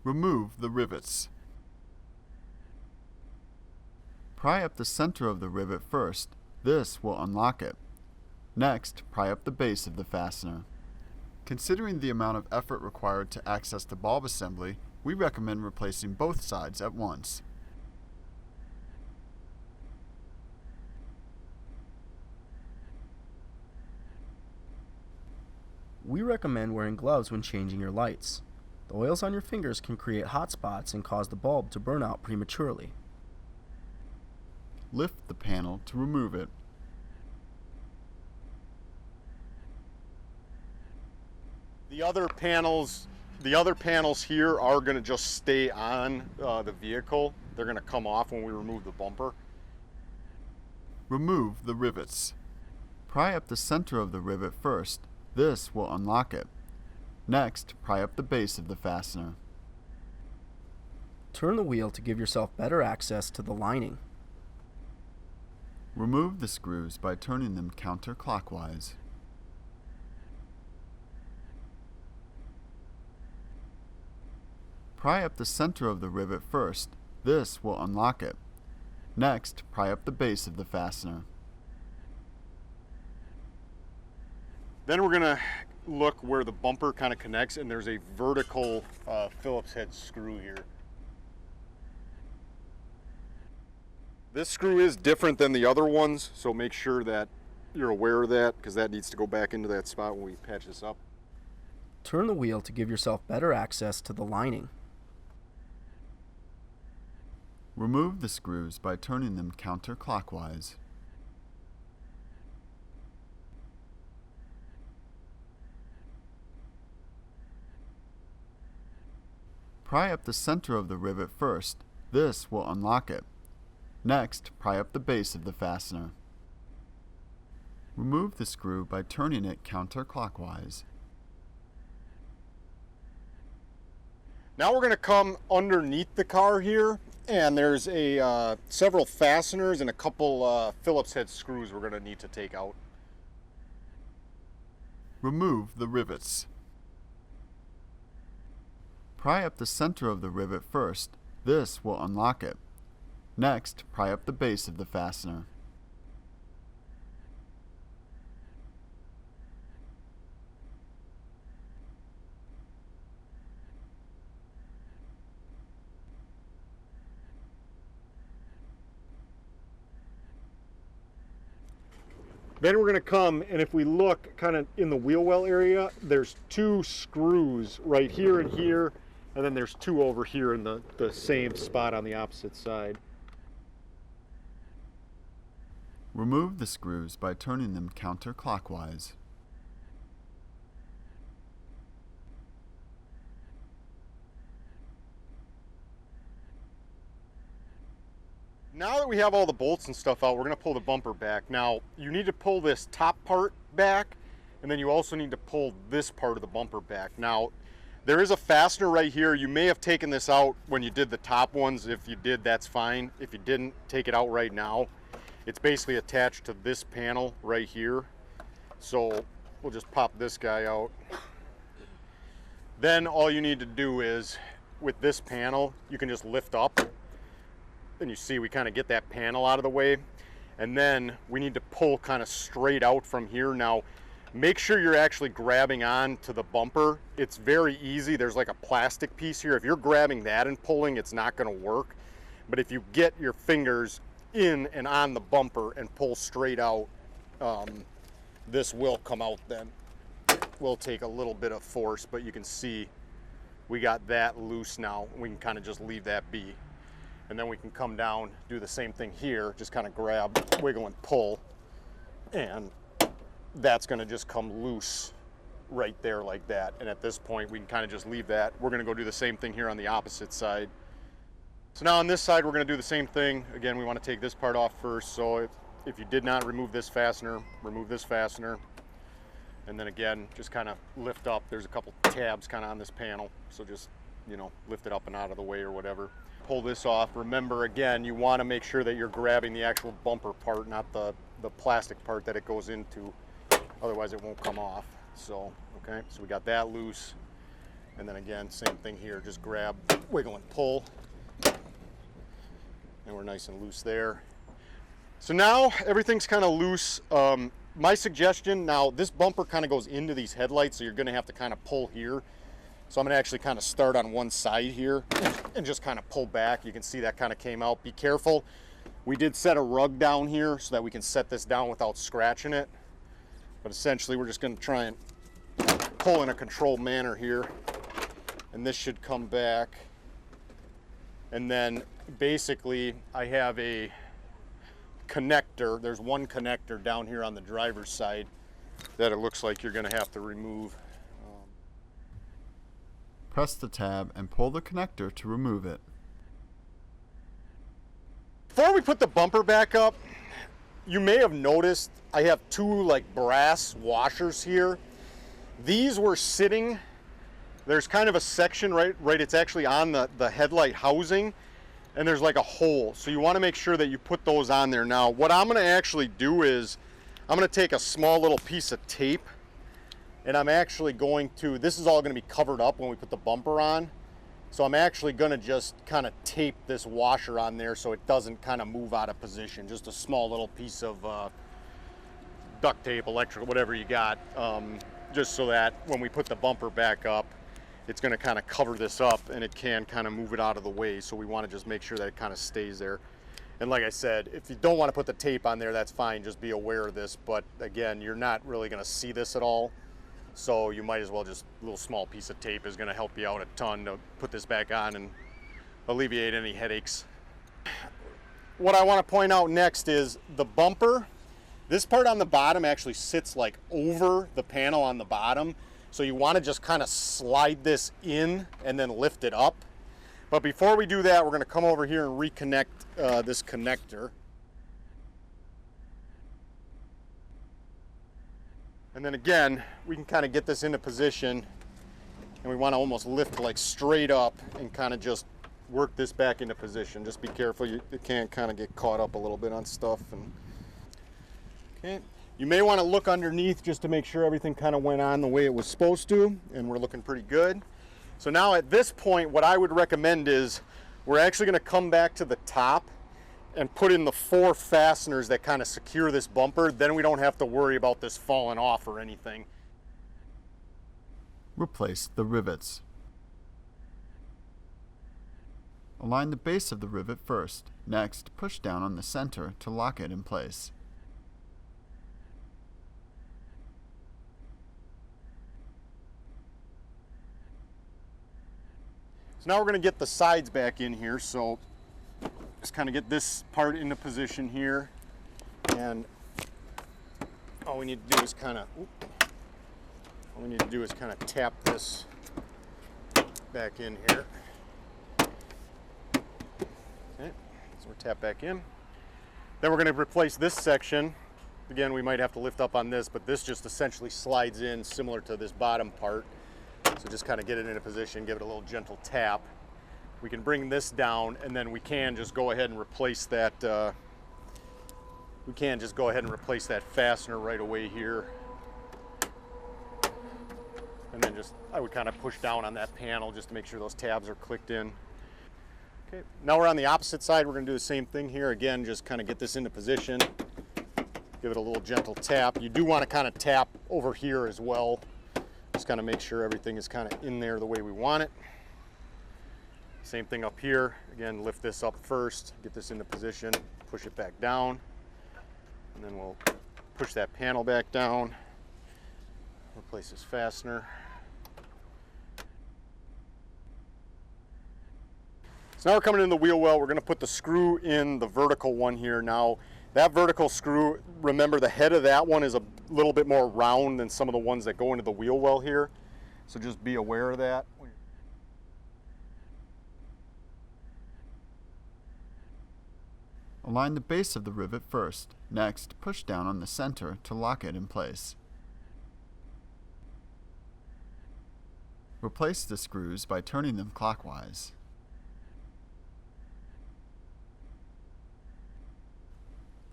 Remove the rivets. Pry up the center of the rivet first. This will unlock it. Next, pry up the base of the fastener. Considering the amount of effort required to access the bulb assembly, we recommend replacing both sides at once. We recommend wearing gloves when changing your lights. The oils on your fingers can create hot spots and cause the bulb to burn out prematurely. Lift the panel to remove it. The other panels here are going to just stay on the vehicle. They're going to come off when we remove the bumper. Remove the rivets. Pry up the center of the rivet first. This will unlock it. Next, pry up the base of the fastener. Turn the wheel to give yourself better access to the lining. Remove the screws by turning them counterclockwise. Pry up the center of the rivet first. This will unlock it. Next, pry up the base of the fastener. Then we're going to look where the bumper kind of connects, and there's a vertical Phillips head screw here. This screw is different than the other ones, so make sure that you're aware of that, because that needs to go back into that spot when we patch this up. Turn the wheel to give yourself better access to the lining. Remove the screws by turning them counterclockwise. Pry up the center of the rivet first. This will unlock it. Next, pry up the base of the fastener. Remove the screw by turning it counterclockwise. Now we're going to come underneath the car here, and there's several fasteners and a couple Phillips head screws we're going to need to take out. Remove the rivets. Pry up the center of the rivet first. This will unlock it. Next, pry up the base of the fastener. Then we're going to come, and if we look kind of in the wheel well area, there's two screws right here and here, and then there's two over here in the same spot on the opposite side. Remove the screws by turning them counterclockwise. Now that we have all the bolts and stuff out, we're going to pull the bumper back. Now, you need to pull this top part back, and then you also need to pull this part of the bumper back. Now, there is a fastener right here. You may have taken this out when you did the top ones. If you did, that's fine. If you didn't, take it out right now. It's basically attached to this panel right here. So we'll just pop this guy out. Then all you need to do is, with this panel, you can just lift up. And you see we kind of get that panel out of the way. And then we need to pull kind of straight out from here. Now, make sure you're actually grabbing on to the bumper. It's very easy. There's like a plastic piece here. If you're grabbing that and pulling, it's not going to work. But if you get your fingers in and on the bumper and pull straight out, this will come out then. Will take a little bit of force, but you can see we got that loose now. We can kind of just leave that be. And then we can come down, do the same thing here, just kind of grab, wiggle and pull, and that's going to just come loose right there like that. And at this point, we can kind of just leave that. We're going to go do the same thing here on the opposite side. So now on this side, we're going to do the same thing. Again, we want to take this part off first. So if you did not remove this fastener, remove this fastener. And then again, just kind of lift up. There's a couple tabs kind of on this panel. So just, you know, lift it up and out of the way or whatever. Pull this off. Remember, again, you want to make sure that you're grabbing the actual bumper part, not the plastic part that it goes into. Otherwise, it won't come off. So, okay, so we got that loose. And then again, same thing here, just grab, wiggle and pull. And we're nice and loose there. So now everything's kind of loose. My suggestion, now this bumper kind of goes into these headlights, so you're gonna have to kind of pull here. So I'm gonna actually kind of start on one side here and just kind of pull back. You can see that kind of came out. Be careful. We did set a rug down here so that we can set this down without scratching it. But essentially we're just gonna try and pull in a controlled manner here. And this should come back. And then basically I have a connector. There's one connector down here on the driver's side that it looks like you're going to have to remove. Press the tab and pull the connector to remove it. Before we put the bumper back up, you may have noticed I have two like brass washers here. These were sitting, there's kind of a section right, it's actually on the headlight housing, and there's like a hole. So you want to make sure that you put those on there. Now, what I'm going to actually do is I'm going to take a small little piece of tape, and I'm actually going to, this is all going to be covered up when we put the bumper on. So I'm actually going to just kind of tape this washer on there so it doesn't kind of move out of position. Just a small little piece of duct tape, electrical, whatever you got, just so that when we put the bumper back up, it's going to kind of cover this up and it can kind of move it out of the way. So we want to just make sure that it kind of stays there. And like I said, if you don't want to put the tape on there, that's fine. Just be aware of this. But again, you're not really going to see this at all. So you might as well just, a little small piece of tape is going to help you out a ton to put this back on and alleviate any headaches. What I want to point out next is the bumper. This part on the bottom actually sits like over the panel on the bottom. So you want to just kind of slide this in and then lift it up. But before we do that, we're going to come over here and reconnect this connector. And then again, we can kind of get this into position, and we want to almost lift like straight up and kind of just work this back into position. Just be careful, it can kind of get caught up a little bit on stuff. And okay. You may want to look underneath just to make sure everything kind of went on the way it was supposed to, and we're looking pretty good. So now at this point, what I would recommend is we're actually going to come back to the top and put in the 4 fasteners that kind of secure this bumper. Then we don't have to worry about this falling off or anything. Replace the rivets. Align the base of the rivet first. Next, push down on the center to lock it in place. So now we're going to get the sides back in here. So just kind of get this part into position here, and all we need to do is kind of tap this back in here. Okay, so we're tapped back in. Then we're going to replace this section. Again, we might have to lift up on this, but this just essentially slides in similar to this bottom part. So just kind of get it into position, give it a little gentle tap. We can bring this down, and then we can just go ahead and replace that. Fastener right away here. And then I would kind of push down on that panel just to make sure those tabs are clicked in. Okay, now we're on the opposite side. We're going to do the same thing here. Again, just kind of get this into position. Give it a little gentle tap. You do want to kind of tap over here as well. Just kind of make sure everything is kind of in there the way we want it. Same thing up here. Again, lift this up first, get this into position, push it back down, and then we'll push that panel back down, replace this fastener. So now we're coming in the wheel well. We're going to put the screw in the vertical one here. Now, that vertical screw, remember the head of that one is a little bit more round than some of the ones that go into the wheel well here. So just be aware of that. Align the base of the rivet first. Next, push down on the center to lock it in place. Replace the screws by turning them clockwise.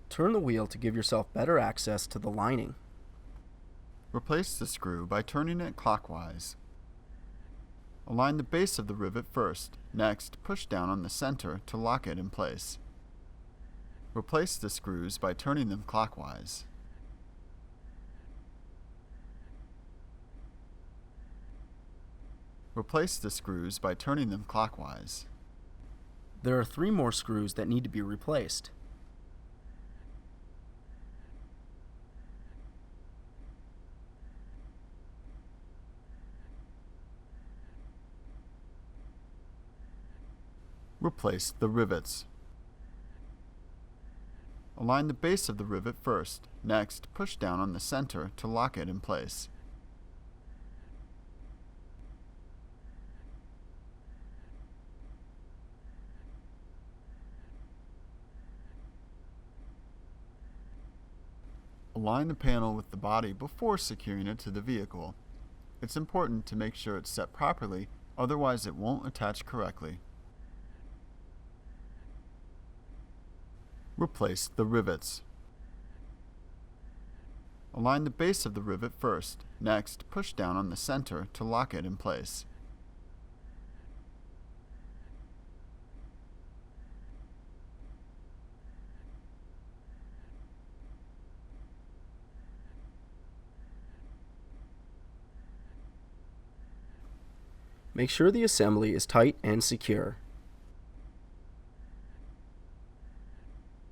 Turn the wheel to give yourself better access to the lining. Replace the screw by turning it clockwise. Align the base of the rivet first. Next, push down on the center to lock it in place. Replace the screws by turning them clockwise. Replace the screws by turning them clockwise. There are 3 more screws that need to be replaced. Replace the rivets. Align the base of the rivet first. Next, push down on the center to lock it in place. Align the panel with the body before securing it to the vehicle. It's important to make sure it's set properly, otherwise it won't attach correctly. Replace the rivets. Align the base of the rivet first. Next, push down on the center to lock it in place. Make sure the assembly is tight and secure.